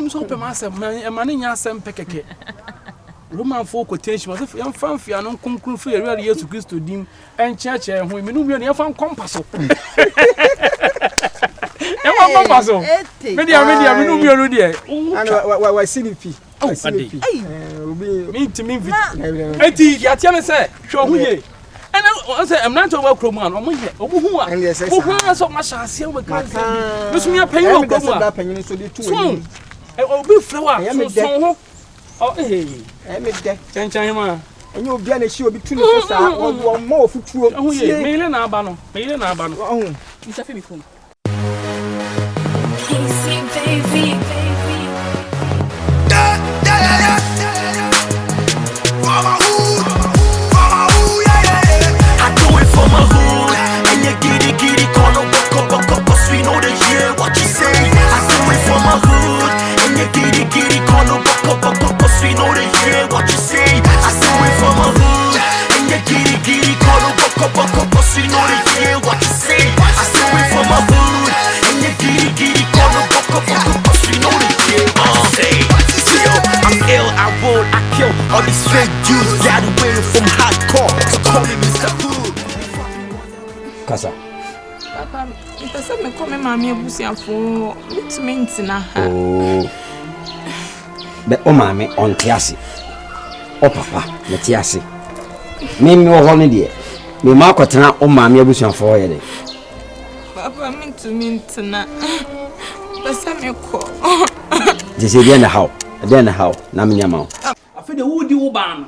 unim so pe ma asem ma ne nya asem pekeke Roman folk quotation was if young fancy and uncomclu free really years to Christo dim and church and when you know you found compass. Media, we know you're ready. Why CDP? Oh, me to me. Yatiana said, show me. And I say, I'm not about Croman or who are so much as here with my time. Listen, you're paying up soon. I will be flower. I am a dead. Oh, hey, I'm a dead. Chanchama. And you'll be an issue between us or more for two. Oh, yeah, Maylin Albano. Oh, it's a film. Baby. All these fake Jews got away from hardcore. So call me Mr. Hood. Kasa. Papa, if I say me come mommy abusia for me to na ha. Oh. Be o mama on tiase. O papa, me tiase. Me wo ho ne de. Me ma kwetena o mama abusia for ye de. Papa, me to na. Pesa me ko. This is the how. Then how? Na me nyama. The woody woban.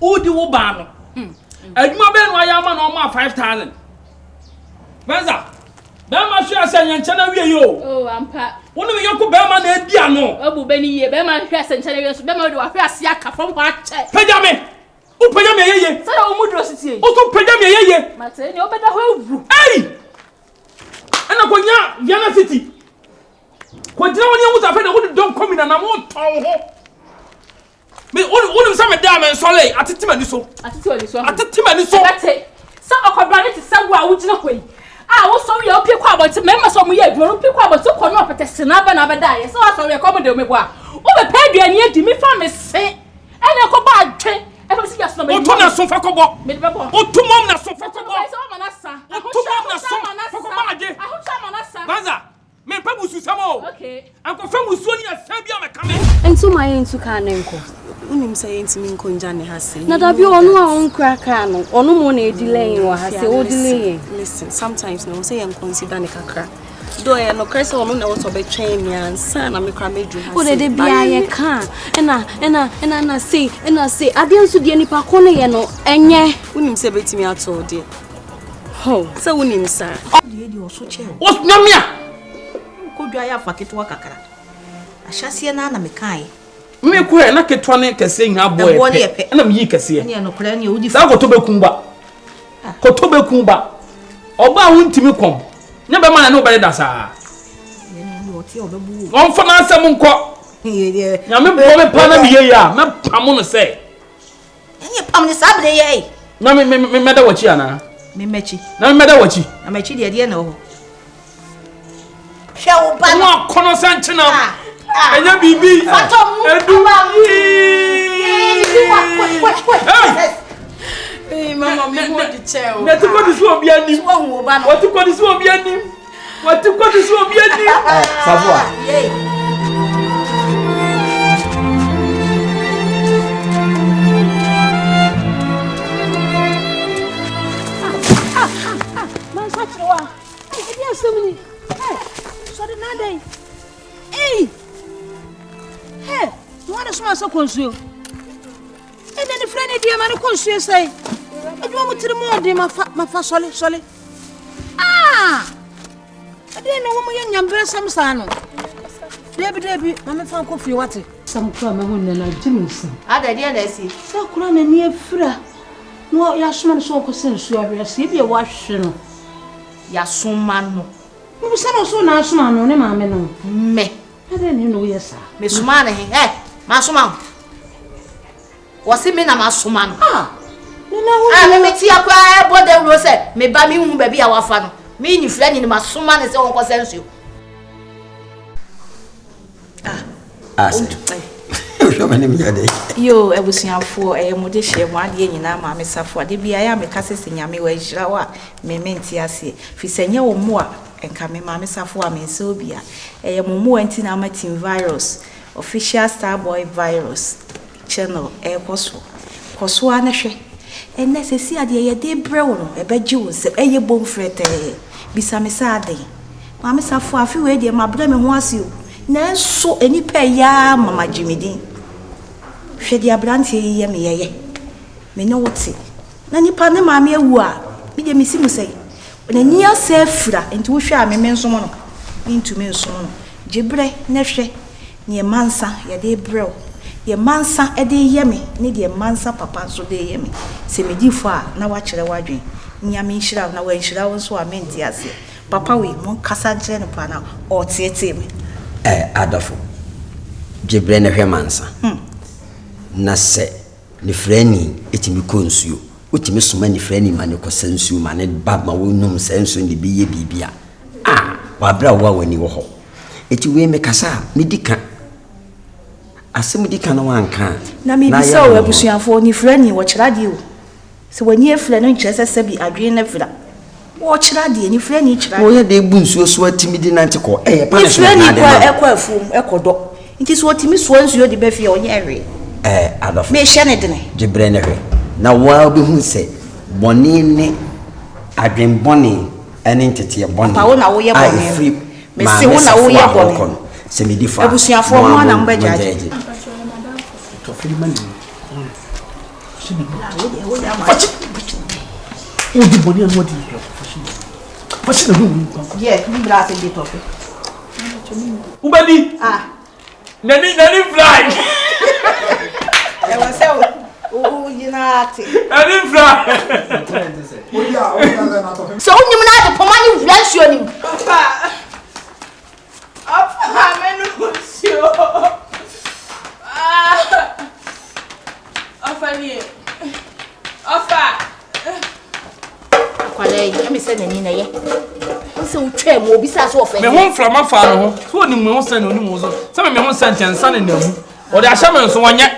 Woody woban. Aduma be no ayama no ma 5,000. Mansa. Be ma hwe asen nchana wie yo. Oh, ampa. Wonu me yoko be ma na edi ano. Obu be ni ye be ma hwe asen nchana wie so be ma de wa hwe ase aka fom ho ache. Pagya me. U pagya me yeye. Say o mu dro sitie. O so pagya me yeye. Mate ni obeda ho awuru. Ei! Ana konya Viana City. Ko dira woni amu sa fe na wodi don komi na mo ton ho. Me wonu say me da me sole atete mani so. Atete mani so. Ate. Sa okobra ne te sawo a wo gina hoi. Ah, wo so ye opie kwa abonte me ma so mo ye adwuro opie kwa abonte ko no opete sena ba na ba da ye. So wa so ye ko mo de me bo a. Wo be pa aduane adi mi fa me se. Ene ko ba adwe. E fa si ya so me. O to na so fa ko bo. Me de bo. O to mom na so fa ko bo. So ma na sa. O to mom na so fa ko ba ade. Ahu cha ma na sa. Mansa. Me pa musu samo. Okay. Anko fa musu ni afa bia me kame. Entu ma yentu ka na nko. Unim say entimi nko nja ne hase. Na da bi onu a on kra ka no. Onu mo na edile yin wa hase o dile. Listen, sometimes no say en consider ne kakra. Do e no krese onu na wo so be twen mi ansa na me kra medu hase. O de bia ye ka. Na say ade nso de nipa ko ne ye no enye. Unim say betimi ato de. Ho, say unim sa. De o so che. O nyamia. Ko dwa ya fa ketwa kakra. Ahyase na me kai. Me ko e na ketwa ne kese nya boy. Na me yi kese. Ne no kra ne odi. Sa ko to bekun ba. Ko to bekun ba. Oba wuntimi kom. Nya be ma na no be da sa. Ne no ti obebu. On fa na asem nko. Nya me bo me pa na me ye ya. Me pam no se. Enye pam ne sabre ye. Na me da wachi ana. Me mechi. Na me da wachi. Na mechi de na ho. Hwe wo ba. Wa kono sanchina. Enya bibi. Fatom. Edu. Hey mama me mo di che o. Na to ko di so obi ani. Wo hu ba no. What to ko di so obi ani. What to ko di so obi ani. Savoir. Mansa chwa. E dia semni. So de nada. Ei. Hey, you want to smell so consume? And then the friend idea man consume say. E do mo tiri mo de ma fa sole. Ah! I didn't know what you nyambere sam sa no. Debi, mama fa ko fi wate. Sam kura me hunne na jiminsa. Ada dia na si. Sa kura na ni afira. No ya soma so ko sensu ahwe se bi e wa hwe no. Ya soma no. Mo sa no so na soma no ne maame no. Me. Ade ne no yesa. Me soma na he. Ma soma. Wose me na ma soma no. Ah. Ne na hu. Me meti akwa bo de ro se me ba mi hu ba bi a wafa no. Me ni friend ni ma soma ne se won ko sensu. Yo, ebusuafo mode hye mo ade nyina ma me safo ade bia ya me kasese nyame wa hira wa me menti ase fi senye wo mo a enka me ma me safo a me se obia mo mo anti na matin virus official starboy virus channel koso anahwe enne sesi ade ye de brew no ebeji wo se eye bom frete bisa me sa ade ma me safo afi we de ma bra me ho ase o na so enipa ya mama jimidi hwede abrantie ye me yeye me no wote na nipa ne maame awu a me de misi musai na ni ase fura enti wo hwe a me nso mo no ntumi nso no gibre na hwe ne mansa ye de brew ye mansa e de ye me ne de mansa papa so de ye me se me di fo a na wa kire wadwen nyame nhira na wa nhira wo so a menti ase papa we mo kasa kire ne pa na o tiete me adafo gibre na hwe mansa na se ni freni etimi konsuo otimi soma ni freni ma ne kosansuo ma ne ba ma wonum sansuo ne biye bibia wa bra wa wani wo ho eti we me kasa me dika asem dika na wanka na me bisa o abusuafo ni freni wo kirade o se wani efre no nkyerese se bi adwen na fira wo kirade ni freni kirade wo ye de bu nsuo so atimi di nante ko pa na freni kwa ekwa afum ekodo nti so otimi so nsuo di be fie onye ewe adolf me shane dene gibre ne hwe na wa bi hu se boni ne adwen boni ene ntete boni pa wo na wo ye boni me se wo na wo ye boni se me di fa abusuafo mo na mba jaje to fili mani shibi o di boni an wodi fashi na hu mi bra se de tofe ubadi nani fly o yinati nani fly so unyum na de pomani vlansuo nim Apa menusio. Ofa. kwale me se nani na ye se utwa mo bi sa so ofa me ho mframa fa no ho so ni mo ho san oni mo so se me ho san tensa ne na mu o de ahya me nso wonye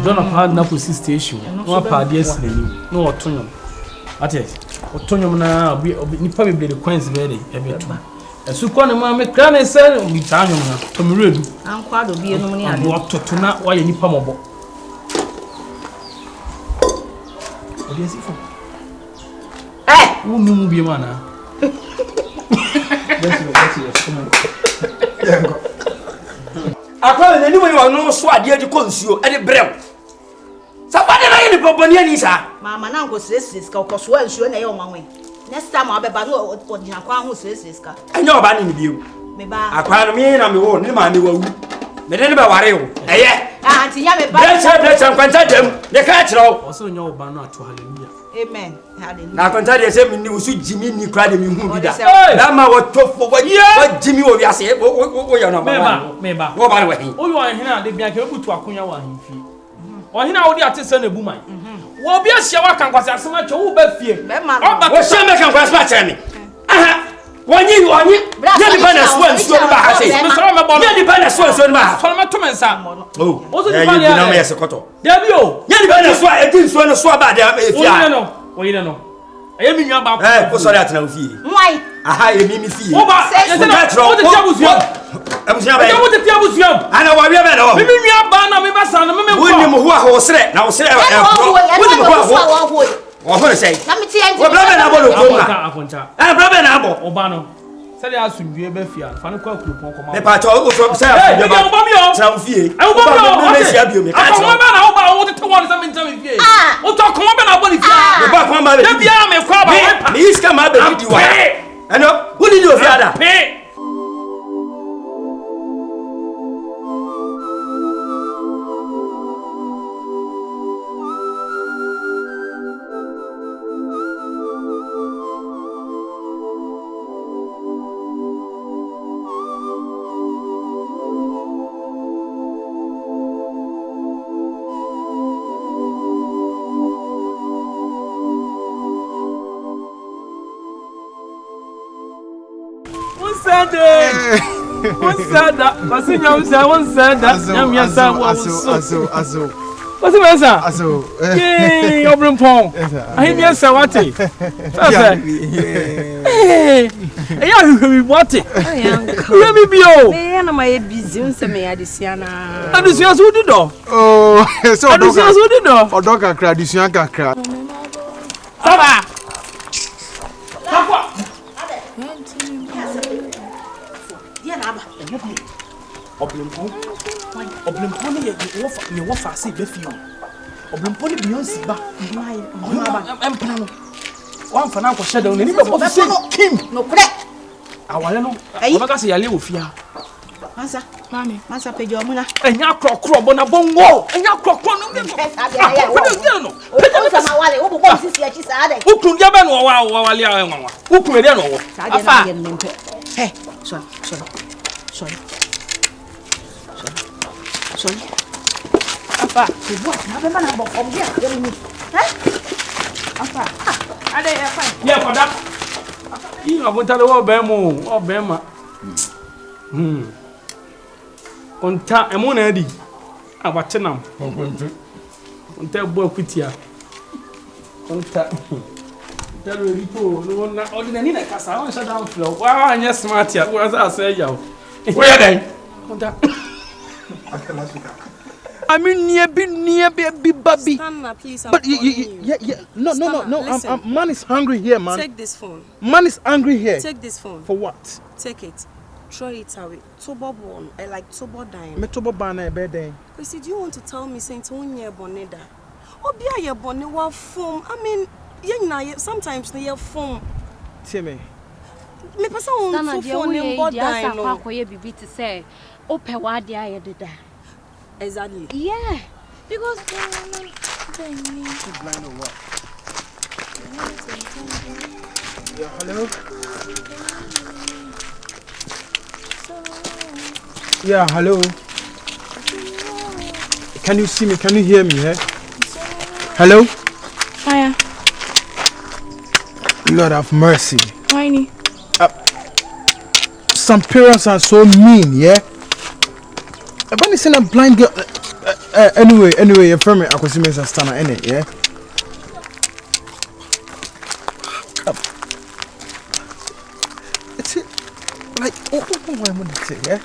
Don't have na police station no pa dia sinani no otonyom ate otonyom na nipa be de coins be de e betu esu ko ne ma me kra ne se mi tanyom na to me redu ankwa do bi enum ni ade wo totona wa ye nipa mobo odi asifo wo mu bi ma na akwa ne ni wo no so ade adi konsuo e de brew sabade na ye ni boboni ani sa mama na nko sres ka okoso ansuo na ye o manwe next time abeba no odina kwa ho sres ka anya oba ni biu me ba akwa no me na me wo ni ma me wawu me de be ware wo eye anti ya me ba brecha kwanta dem de ka kiro o so nya oba no ato hallelujah amen hallelujah na kwanta de se me ni usu jimi ni kra de me hu bi da na ma wo tofo wa jimi wo wiase wo ya no me ba wo ba re wa hin o yo ahina de bia ke butu akonya wa himfi ohina wo de atese na buman wo bia hia wa kan kwase asema twa wo ba fie oba wo hia me kan kwase ma chere me aha wonyi ya di bana so ba ha sei me so me bo ya di bana so ba ha so me to men sa oh o so di bana ya na me yesekoto Dabi o ya di bana so e di so na so ba de fia o yire no aye mi nwa ba o sorry atena fie mwai aha e mi fie o ba o te tiabusuam abusuam ba o te tiabusuam ana wa bia ba na o mi nwa ba na me ba sa na me ko woni mo ho a ho sere na ho sere woni mo ho a ho o ho sei na me ti anti o bra be na bo lo ko ma afonta bra be na abo o ba no se dia asundue ba fia fa no kwa kulupon ko ma me pa cho o so se afia ba tra fie o ba no me sia bio me ka cho ba na o ba o te won se me ntam fie o to ko ba na bo ni fie me ba kwa ma be da bia me kwa ba me iska ma be di wa ano woni ni o fia da Mansa What's that? What's in your son? What's that? I'm your son. Azo. What's the matter? Azo. Hey, Obrum Pong. I hear your son. What? Hey, what? Let me be. Oh, I'm busy. Adisiana. Adisiana, who did do? Oh, so Adisiana, who did do? Or dog a crowd, this young crowd. Papa. Oblimponi ye wo fa se be fi o. Oblimponi Beyonce ba. Empana no. Wan fa na ko sheda ni be ko se Kim. No kure. Awale no. Obaka se yale wo fia. Mansa, mami, Mansa pejo omuna. Enya krokro bo na bongo. Enya krokro no me. No. Pejo sama wale, wo bo sisi ya chisa ade. Ukun dia be no wa wale a enwa. Ukun dia no wo. Afa. Hey, sorry. Apa? Buat na be mana bo kom dia. Apa? Ade ya fine. Yeah, for that. You are going to go Bemo or Bema. Contact a monady. I watch them. Contact boy with you. Contact. Tell you, no one ordinary like us. I want to shut down floor. Wow, and yes, smart here. Where's I say, yo? Where are they? Contact. I mean, near baby. Stand up, please. But yeah. No. Man is hungry here, man. Take this phone. Man is angry here. Take this phone. For what? Take it. Throw it away. Tobo born. I like Tobo dying. Me Tobo bana bed. Chrissy, do you want to tell me since 1 year boneda? Obia ye bonne wa form. I mean, sometimes they have form. See me. Me person on phone name bod dying. No. Akoye bibi to say. Ope wa dia ye deda. Exactly. Yeah. Because Blind or what? Yeah, hello? Yeah, hello? Can you see me? Can you hear me? Eh? Hello? Fire. Lord have mercy. Whiny. Some parents are so mean, yeah? I've only seen a blind girl. Anyway, you're from me. I could see Mansa stand in it, yeah? It's it. Like, what am I going to say, yeah?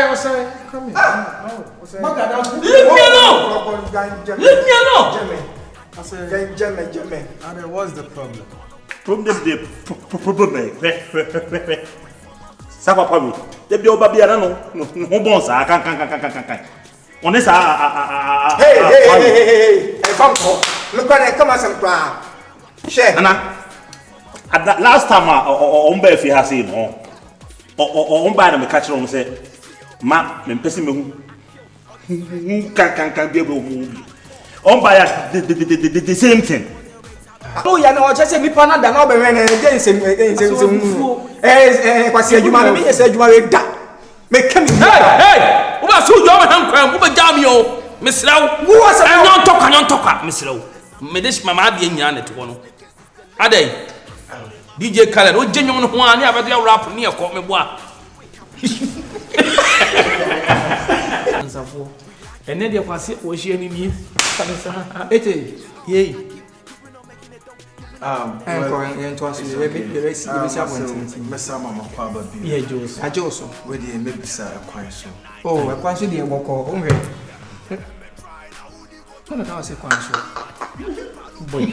Say. Come here. Leave me alone. Jimmy. What's the problem? Problem. Sapa pawi. Debi oba biara no bon sa kan. On est ça Hey, Fanko. Look at it, come on some plan. Share. Nana. Last time on be fi ha say no. On ba na me catch on say ma me pese me hu. Kan bi ebo hu. On ba ya the same thing. Oh, ya no just say me pana da no be when against kwasi adwuma me yes adwuma we da me kam Hey! Wo ba so jo ma han kwan, wo ba jam yo. Me sraw. Wo asa nyon toka me sraw. Me de mama de nyina net wo no. Adai. DJ Khaled, o jenyo no ho ani abedo ya rap ni e ko me boa. Ansafo. Ene de kwase wo hie ni ni. ete Yei. Mesa mama kwaba bi. Yeah, Jos. Ajoso we dey maybe sa kwan so. Oh, kwan so dey gboko, o nwe. Kono ka se kwan so. Boy.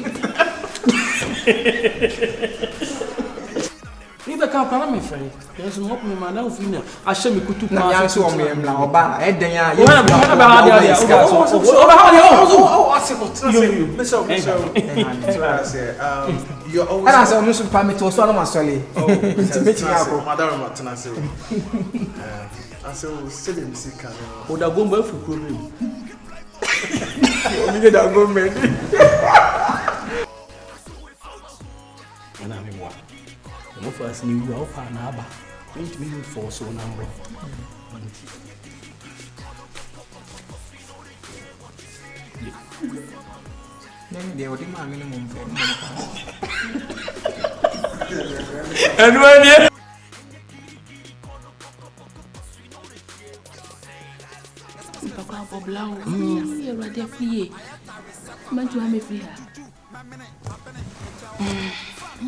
Ibe ka para me friend. Yes, mo me ma na ofina. A she me kutu Na ya so o me mla oba, e den ya. O ba ha dia. You're always. Ana say o musu pa me to so no masole. Madam Matanase. I say we still in Sika. O da gomba fu problem. O mi da gomba. Ana me wa. No first ni we ofa na aba. 20 minutes for so number. They would demand minimum for And when you Papa Blau, you're right there free. Man, you have me free.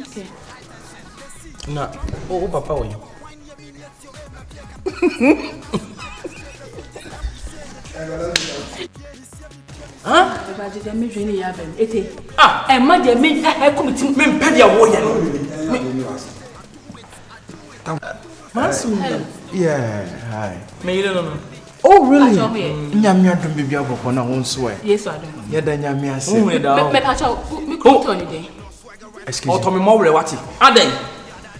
Okay. No, oh, Papa, huh? But me dream ya ben. Ete. Ah, e ma je me come to me pedi awo ya. Mansa. Yeah, hi. Me no. Oh really? Nyamia dum bibi aboko na won so e. Yes, I do. Ya da nyamia ase. Me catch me come to any Excuse me. Oto me mo wure wati. Aden.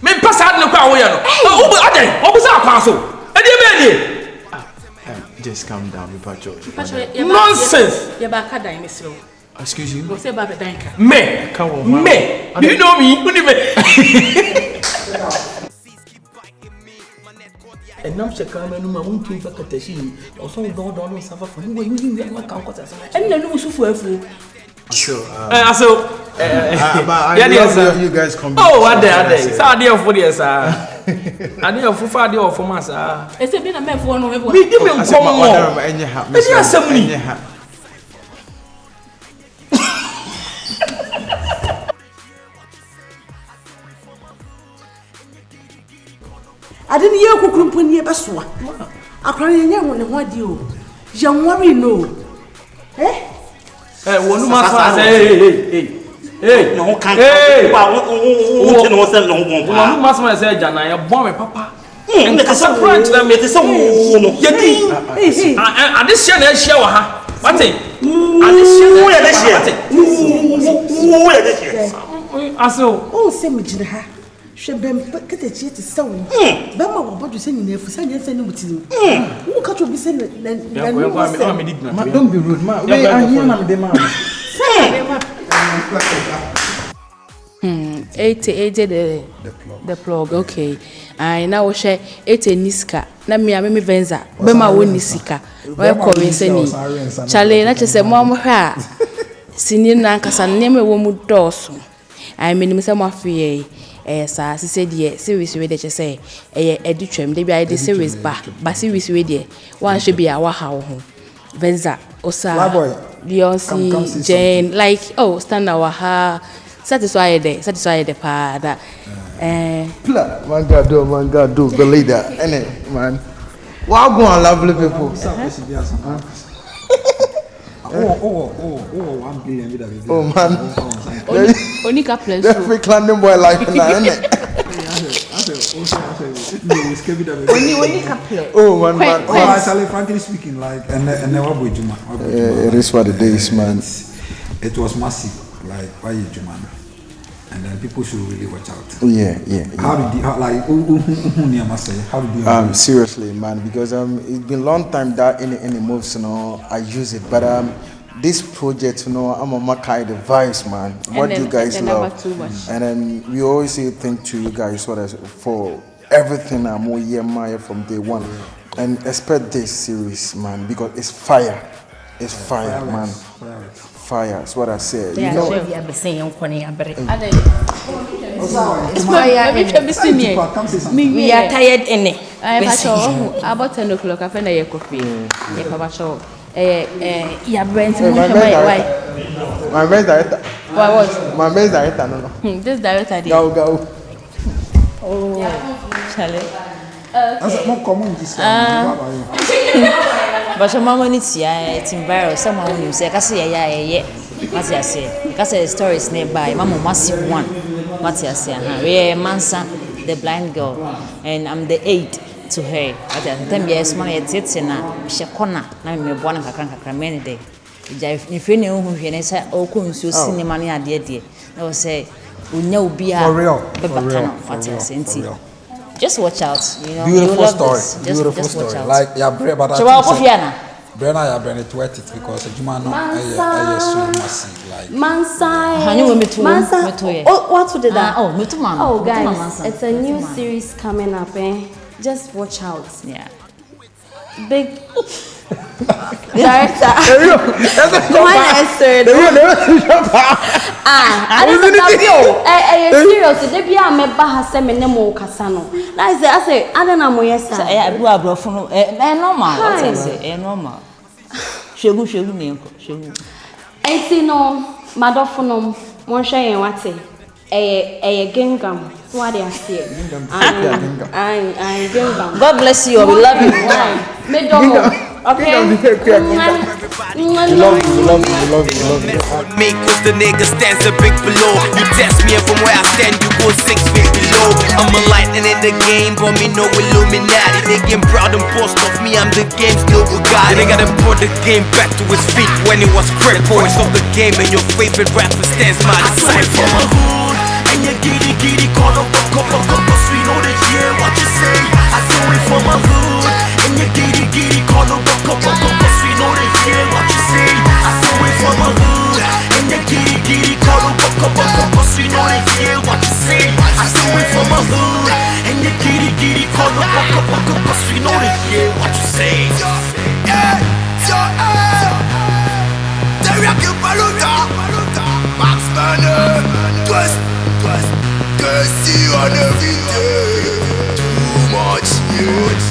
Me pesa ade no kwa wo ya no. Oh, Aden, obusa akwa so. E dey be dey. Just calm down, Pacho. Nonsense. You're back at dime, Miss Rowe. Excuse you? What's about the danker? Me. Come on, me. Do you know me? Who do you and now she come and I won't keep a catechin or some don't suffer from who you are not comfortable. And then you for so, you guys come. Oh, what day? Saturday for the sir. I did for Friday or for Mansa. It's a bit of man for one. We give him some more. And you have me. I didn't hear who could put near Baswa. I crying young one and what you. Young worry no. Eh? One must say, hey, no can't. Hey, one must say, Jana, your bomb, Papa. And the surprise to them, it is so. I this year, show her. What's it? I saw. Oh, send me to her. She been put it to so. Bama, what you saying there for sending with you? Who can't be sending? Don't be rude, ma. I hear the man. 80 the plug, okay. I now share 80 niska. Na me venza. Bema wo nisika. Why come seni? Chale na chese mom ha. Sini na nkasa neme wo mu doso. I mean say mo afie sa se de series we de chese editwam de bia de series ba series we de wan hwe bia wa ha wo ho. Venza osa Beyonce Jane like stand our ha satisfy the pa that man God do believe that innit man. Wow, go on lovely people. Oh, 1 billion with a oh man. Only couple every clan boy like that innit. Only couple. Oh man. Well, frankly speaking, like and never boy Juma. It is what it is, man. It was massive, like why Juma. And then people should really watch out. Yeah. How did you how did you seriously, man, because it's been a long time that any moves, I use it, but this project, I'm on my kind of vibes, man. What you guys love, and then we always say thank to you guys for everything. I'm Maya from day one, and expect this series, man, because it's fire. It's fire, man. Fire. That's what I said. You know. It's fire. We are tired in it. About 10 o'clock. I find a coffee. Yeah, Brent. My best director. What was? My best director. No. This director. Go. Oh, Charlie. That's more common this but your mama needs it's embarrassing. Someone who say, I say, yeah. What I say? Because the story is nearby. Mama massive one. What I say? We Mansa, the blind girl, and I'm the aide to her. At the time, yes, money at it, and she corner. Now me born a crank many day. If you know who you say, oh, come so see money at the idea. I will say, we know be a real. What I say. Just watch out, Beautiful story. Beautiful story. Watch out. Like but Brenna, it worth it because Juma no massive like Mansa. What did that? Oh, guys, it's a new series coming up. Just watch out. Yeah. Big. Director. Why is it? I don't know. Serious. They be a me bahasa me nemo kasano. I say I don't know yes. I do a bro from normal. What is it? Normal. Shegu me shegu. I see no madofonom. Mon share what say. Gingam. What they are saying. I gingam. God bless you. We love you. Me domo. Okay. Love you. Me cause the nigga stands a big below. You test me and from where I stand you go 6 feet below. I'm a lightning in the game, but me no Illuminati. They get proud and boast of me, I'm the game's no Bugatti. They gotta put the game back to its feet when it was critical. It's of the game and your favorite rapper stands my disciple. And you giddy, call up, cause we know that yeah, what you say. I do it for my hood. And you giddy, call up, cause we know that yeah, what you say. I do it for my hood. And you giddy, call up, cause we know that yeah, what you say. I do it for my hood. And you giddy, call up, cause we know that yeah, what you say. Teriyaki Baluta, Max Burner, Twist. See you on every day. Too much news.